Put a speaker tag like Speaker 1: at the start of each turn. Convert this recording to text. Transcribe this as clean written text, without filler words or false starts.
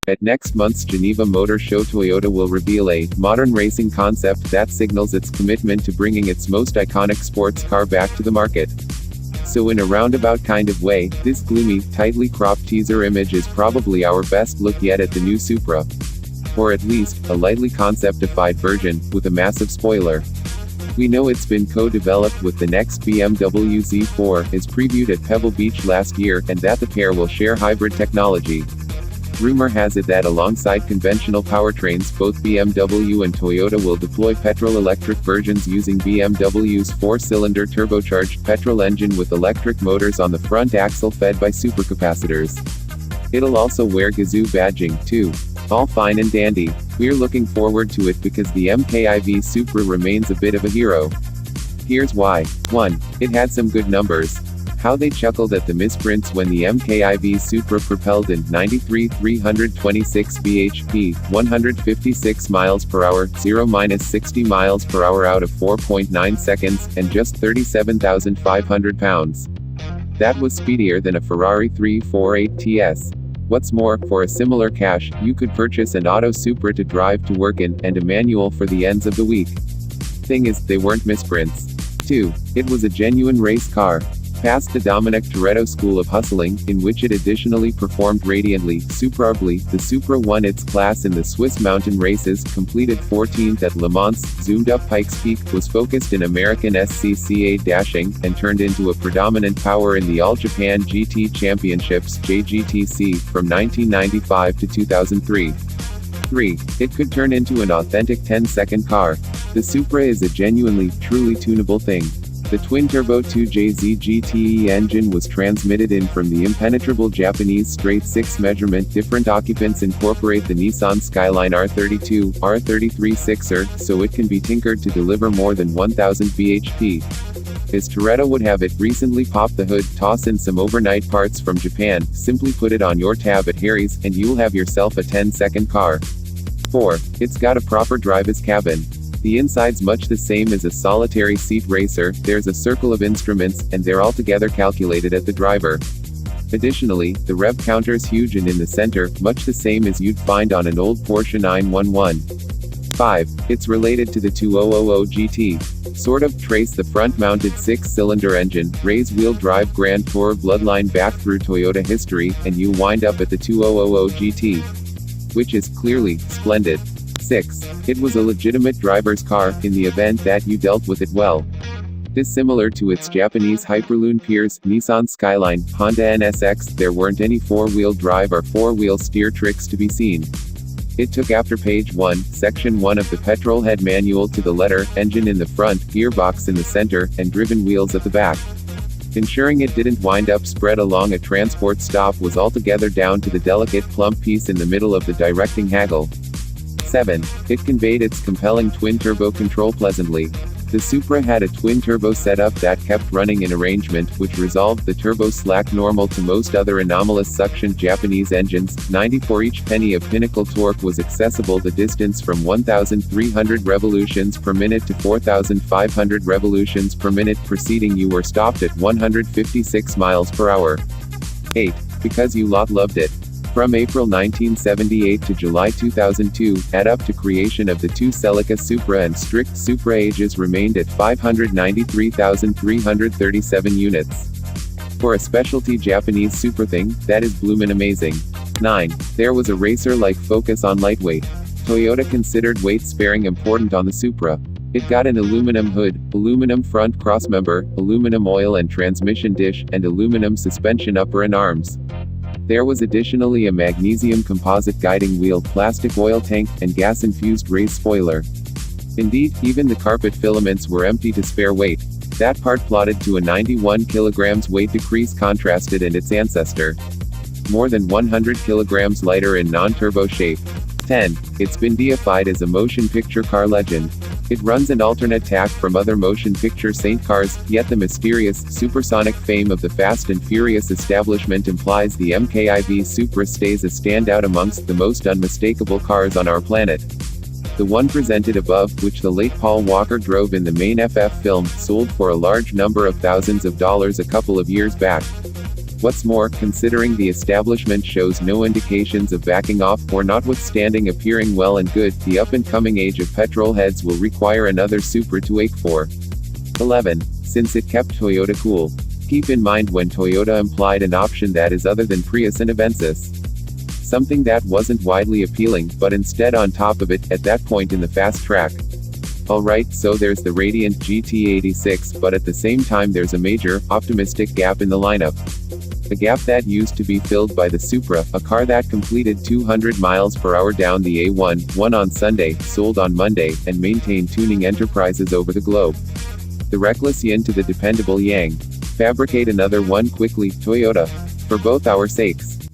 Speaker 1: At next month's Geneva Motor Show, Toyota will reveal a modern racing concept that signals its commitment to bringing its most iconic sports car back to the market. So in a roundabout kind of way, this gloomy, tightly cropped teaser image is probably our best look yet at the new Supra. Or at least, a lightly conceptified version, with a massive spoiler. We know it's been co-developed with the next BMW Z4, as previewed at Pebble Beach last year, and that the pair will share hybrid technology. Rumor has it that alongside conventional powertrains, both BMW and Toyota will deploy petrol-electric versions using BMW's 4-cylinder turbocharged petrol engine with electric motors on the front axle fed by supercapacitors. It'll also wear Gazoo badging, too. All fine and dandy. We're looking forward to it because the MKIV Supra remains a bit of a hero. Here's why. 1. It had some good numbers. How they chuckled at the misprints when the MKIV Supra propelled in 93,326 bhp, 156 miles per hour, 0-60 miles per hour out of 4.9 seconds, and just 37,500 pounds. That was speedier than a Ferrari 348 TS. What's more, for a similar cash, you could purchase an auto Supra to drive to work in, and a manual for the ends of the week. Thing is, they weren't misprints. 2. It was a genuine race car. Past the Dominic Toretto school of hustling, in which it additionally performed radiantly, superbly, the Supra won its class in the Swiss mountain races, completed 14th at Le Mans, zoomed up Pikes Peak, was focused in American SCCA dashing, and turned into a predominant power in the All Japan GT Championships (JGTC) from 1995 to 2003. 3. It could turn into an authentic 10-second car. The Supra is a genuinely, truly tunable thing. The twin-turbo 2JZ GTE engine was transmitted in from the impenetrable Japanese straight-six measurement. Different occupants incorporate the Nissan Skyline R32, R33 6er, so it can be tinkered to deliver more than 1000 bhp. As Toretto would have it, recently pop the hood, toss in some overnight parts from Japan, simply put it on your tab at Harry's, and you'll have yourself a 10-second car. 4. It's got a proper driver's cabin. The inside's much the same as a solitary seat racer, there's a circle of instruments, and they're altogether calculated at the driver. Additionally, the rev counter's huge and in the center, much the same as you'd find on an old Porsche 911. 5. It's related to the 2000 GT. Sort of trace the front-mounted 6-cylinder engine, raise wheel drive Grand Tour bloodline back through Toyota history, and you wind up at the 2000 GT. Which is, clearly, splendid. 6. It was a legitimate driver's car, in the event that you dealt with it well. Dissimilar to its Japanese Hyperloon peers, Nissan Skyline, Honda NSX, there weren't any four-wheel drive or four-wheel steer tricks to be seen. It took after page 1, section 1 of the petrolhead manual to the letter, engine in the front, gearbox in the center, and driven wheels at the back. Ensuring it didn't wind up spread along a transport stop was altogether down to the delicate plump piece in the middle of the directing haggle. 7. It conveyed its compelling twin-turbo control pleasantly. The Supra had a twin-turbo setup that kept running in arrangement, which resolved the turbo slack normal to most other anomalous suction Japanese engines. 94 each penny of pinnacle torque was accessible the distance from 1,300 revolutions per minute to 4,500 revolutions per minute, preceding you were stopped at 156 miles per hour. 8. Because you lot loved it. From April 1978 to July 2002, add up to creation of the two Celica Supra and strict Supra ages remained at 593,337 units. For a specialty Japanese Supra thing, that is bloomin' amazing. 9. There was a racer-like focus on lightweight. Toyota considered weight sparing important on the Supra. It got an aluminum hood, aluminum front crossmember, aluminum oil and transmission dish, and aluminum suspension upper and arms. There was additionally a magnesium composite guiding wheel, plastic oil tank, and gas-infused race spoiler. Indeed, even the carpet filaments were empty to spare weight. That part plotted to a 91 kg weight decrease contrasted and its ancestor. More than 100 kg lighter in non-turbo shape. 10. It's been deified as a motion picture car legend. It runs an alternate tack from other motion picture saint cars, yet the mysterious, supersonic fame of the Fast and Furious establishment implies the MKIV Supra stays a standout amongst the most unmistakable cars on our planet. The one presented above, which the late Paul Walker drove in the main FF film, sold for a large number of thousands of dollars a couple of years back. What's more, considering the establishment shows no indications of backing off or notwithstanding appearing well and good, the up-and-coming age of petrol heads will require another Supra to ache for. 11. Since it kept Toyota cool. Keep in mind when Toyota implied an option that is other than Prius and Avensis. Something that wasn't widely appealing, but instead on top of it, at that point in the fast track. Alright, so there's the Radiant GT86, but at the same time there's a major, optimistic gap in the lineup. A gap that used to be filled by the Supra, a car that completed 200 miles per hour down the A1, won on Sunday, sold on Monday, and maintained tuning enterprises over the globe. The reckless yin to the dependable yang. Fabricate another one quickly, Toyota. For both our sakes.